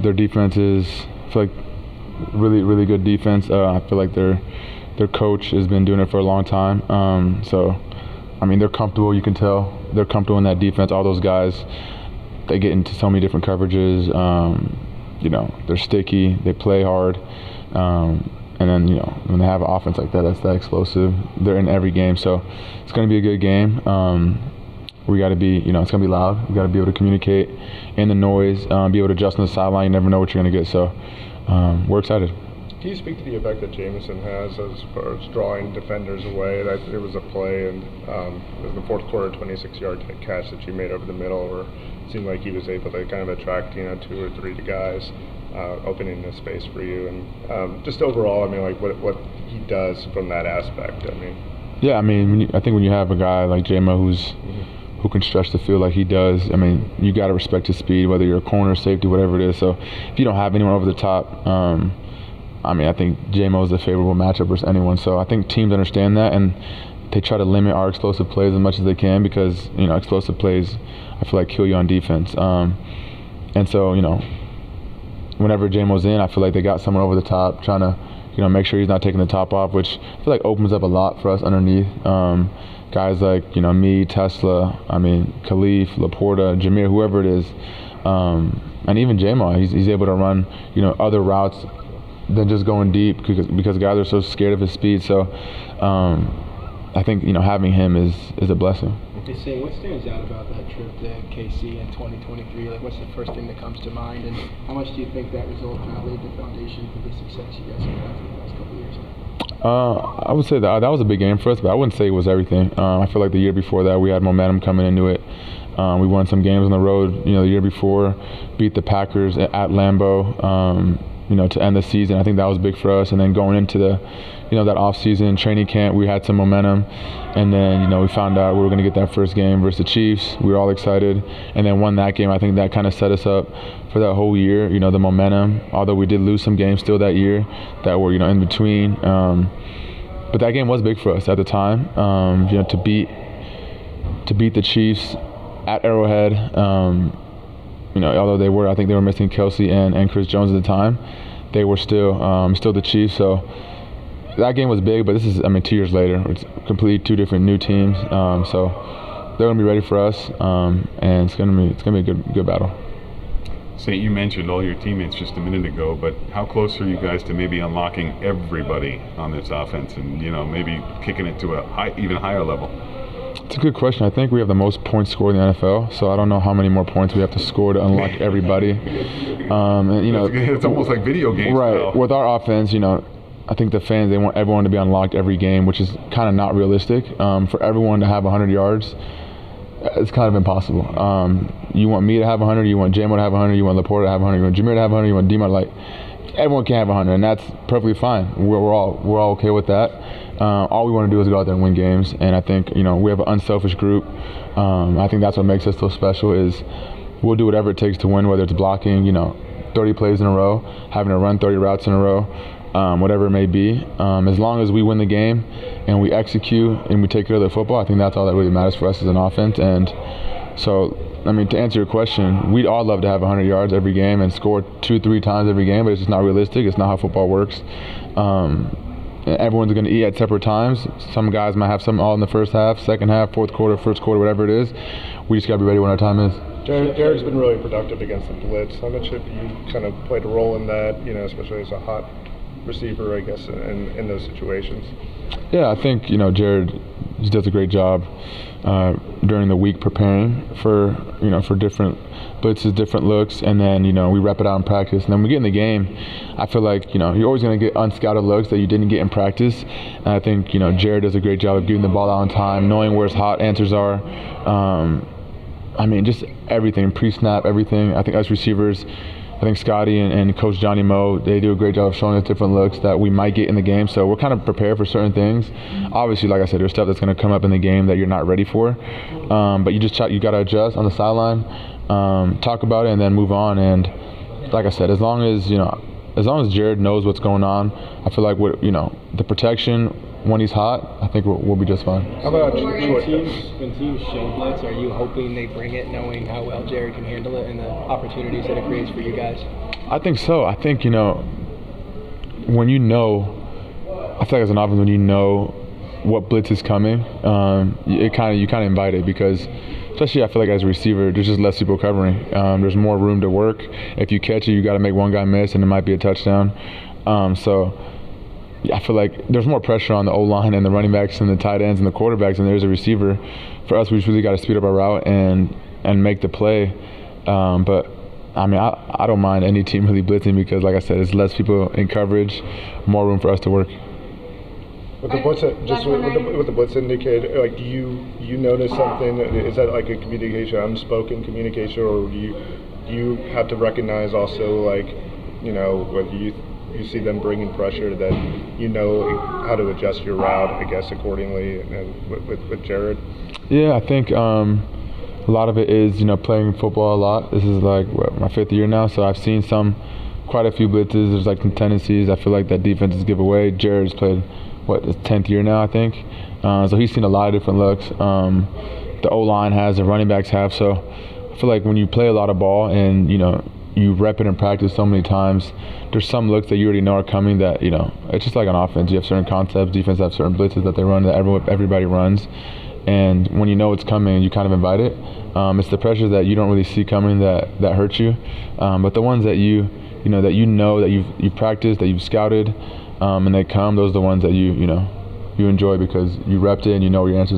Their defense is, I feel like, really, really good defense. I feel like their coach has been doing it for a long time. They're comfortable. You can tell they're comfortable in that defense. All those guys, they get into so many different coverages. They're sticky. They play hard. And then, when they have an offense like that, that's that explosive. They're in every game. So it's going to be a good game. We got to be, it's going to be loud. We got to be able to communicate in the noise, be able to adjust on the sideline. You never know what you're going to get. So we're excited. Can you speak to the effect that Jameson has as far as drawing defenders away? There was a play in the fourth quarter, 26-yard catch that you made over the middle, where it seemed like he was able to kind of attract 2 or 3 guys, opening the space for you. And just overall, what he does from that aspect. Yeah, I think when you have a guy like J-Mo who can stretch the field like he does, you got to respect his speed, whether you're a corner, safety, whatever it is. So if you don't have anyone over the top, I think J-Mo is a favorable matchup versus anyone. So I think teams understand that, and they try to limit our explosive plays as much as they can because, explosive plays, I feel like, kill you on defense. And so, whenever J-Mo's in, I feel like they got someone over the top trying to, make sure he's not taking the top off, which I feel like opens up a lot for us underneath. Guys like, me, Tesla, Khalif, Laporta, Jameer, whoever it is. And even J-Mo, he's able to run, other routes than just going deep because guys are so scared of his speed. So I think, having him is a blessing. Say, what stands out about that trip to KC in 2023? What's the first thing that comes to mind, and how much do you think that result kind of laid the foundation for the success you guys have had for the last couple of years now? I would say that was a big game for us, but I wouldn't say it was everything. I feel like the year before that we had momentum coming into it. We won some games on the road, the year before, beat the Packers at Lambeau, to end the season. I think that was big for us. And then going into that off-season training camp, we had some momentum. And then, we found out we were going to get that first game versus the Chiefs. We were all excited. And then won that game. I think that kind of set us up for that whole year, the momentum. Although we did lose some games still that year that were, in between. But that game was big for us at the time, to beat the Chiefs at Arrowhead. Although I think they were missing Kelsey and Chris Jones at the time, they were still the Chiefs. So that game was big, but this is 2 years later. It's completely 2 different new teams. So they're gonna be ready for us, and it's gonna be a good battle. Saint, you mentioned all your teammates just a minute ago, but how close are you guys to maybe unlocking everybody on this offense and maybe kicking it to even higher level? It's a good question. I think we have the most points scored in the NFL, so I don't know how many more points we have to score to unlock everybody. It's almost like video games. Right. Now. With our offense, I think the fans, they want everyone to be unlocked every game, which is kind of not realistic. For everyone to have 100 yards, it's kind of impossible. You want me to have 100, you want J-Mo to have 100, you want Laporta to have 100, you want Jameer to have 100, you want D-Mo everyone can have 100, and that's perfectly fine. We're all okay with that. All we want to do is go out there and win games, and I think we have an unselfish group. I think that's what makes us so special is we'll do whatever it takes to win, whether it's blocking 30 plays in a row, having to run 30 routes in a row, whatever it may be. As long as we win the game and we execute and we take care of the football, I think that's all that really matters for us as an offense. And so, to answer your question, we'd all love to have 100 yards every game and score 2-3 times every game, but it's just not realistic. It's not how football works. Everyone's going to eat at separate times. Some guys might have some all in the first half, second half, fourth quarter, first quarter, whatever it is. We just got to be ready when our time is. Jared's been really productive against the blitz. How much have you kind of played a role in that, especially as a hot receiver, I guess, in those situations? Yeah, I think, Jared, he does a great job during the week preparing for different blitzes, different looks, and then, we rep it out in practice. And then when we get in the game, I feel like, you're always going to get unscouted looks that you didn't get in practice. And I think, Jared does a great job of getting the ball out on time, knowing where his hot answers are. Just everything, pre-snap, everything. I think us receivers, I think Scotty and Coach Johnny Moe, they do a great job of showing us different looks that we might get in the game. So we're kind of prepared for certain things. Obviously, like I said, there's stuff that's going to come up in the game that you're not ready for. But you got to adjust on the sideline, talk about it, and then move on. And like I said, as long as Jared knows what's going on, I feel like the protection when he's hot, I think we'll be just fine. How about when teams show blitz, are you hoping they bring it, knowing how well Jared can handle it and the opportunities that it creates for you guys? I think so. I think, when you know, I feel like as an offense, when you know what blitz is coming, you kind of invite it, because especially I feel like as a receiver, there's just less people covering. There's more room to work. If you catch it, you got to make one guy miss, and it might be a touchdown. So I feel like there's more pressure on the O-line and the running backs and the tight ends and the quarterbacks than there's a receiver. For us, we just really got to speed up our route and make the play. But I mean, I don't mind any team really blitzing, because, like I said, it's less people in coverage, more room for us to work. With the blitz, with the blitz indicator, like, do you notice something? Is that like a unspoken communication, or do you have to recognize also, like, whether you see them bringing pressure, that how to adjust your route, I guess, accordingly, and with Jared? Yeah, I think a lot of it is playing football a lot. This is like my 5th year now, so I've seen quite a few blitzes. There's like some tendencies I feel like that defenses give away. Jared's played his 10th year now, I think. So he's seen a lot of different looks. The O-line has, the running backs have. So I feel like when you play a lot of ball and you rep it in practice so many times, there's some looks that you already know are coming that it's just like on offense. You have certain concepts. Defense have certain blitzes that they run that everybody runs. And when you know it's coming, you kind of invite it. It's the pressure that you don't really see coming that hurts you. But the ones that that you've practiced, that you've scouted, and they come, those are the ones that you enjoy, because you repped it and you know where your answers are.